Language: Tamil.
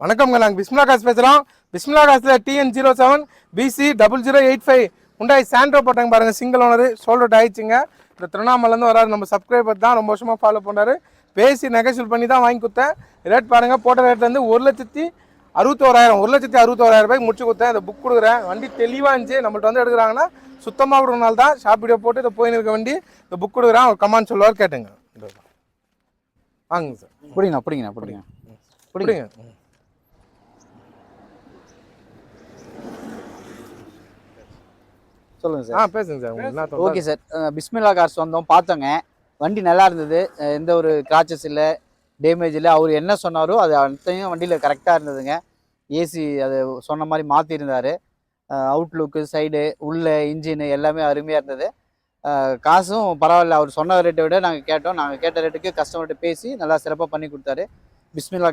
வணக்கம்ங்க, நாங்கள் பிஸ்மிலா காசு பேசுகிறோம். பிஸ்மிலா காசில் TN07 BC 0085 உண்டாய் சாண்ட்ரோ போட்டாங்க பாருங்கள். சிங்கிள் ஓனர் சோல்ட் அவுட் ஆயிடுச்சுங்க. இந்த திருவண்ணாமலேருந்து வராரு, நம்ம சப்ஸ்கிரைபர் தான், ரொம்ப வருஷமாக ஃபாலோ பண்ணுறாரு. பேசி நெகோஷியேட் பண்ணி தான் வாங்கி கொடுத்தேன். ரேட் பாருங்கள், போட்ட ரேட்லேருந்து 1,61,000 1,61,000 முடிச்சு கொடுத்தேன். இந்த புக் கொடுக்குறேன். வண்டி தெளிவாக இருந்துச்சு. நம்மள்ட்ட வந்து எடுக்கிறாங்கன்னா சுத்தமாக கொடுக்கறனால தான் ஷாப் வீடியோ போட்டு இதை போயின்னு இருக்க வண்டி. இந்த புக் கொடுக்குறேன், ஒரு கமெண்ட் சொல்லுவார், கேட்டுங்க. வாங்க சார். பிடிங்க. சொல்லுங்க சார். பேசுங்க சார். ஓகே சார், பிஸ்மில்லா கார்ஸ் வந்தோம், பார்த்தோங்க. வண்டி நல்லா இருந்தது, எந்த ஒரு கிராச்சஸ் இல்லை, டேமேஜ் இல்லை. அவர் என்ன சொன்னாரோ அது அனைத்தையும் வண்டியில் கரெக்டாக இருந்ததுங்க. ஏசி அது சொன்ன மாதிரி மாற்றிருந்தார். அவுட்லுக்கு, சைடு, உள்ள இன்ஜினு எல்லாமே அருமையாக இருந்தது. காசும் பரவாயில்ல, அவர் சொன்ன ரேட்டை விட நாங்கள் கேட்டோம். நாங்கள் கேட்ட ரேட்டுக்கு கஸ்டமர்கிட்ட பேசி நல்லா சிறப்பாக பண்ணி கொடுத்தாரு. பிஸ்மில்லா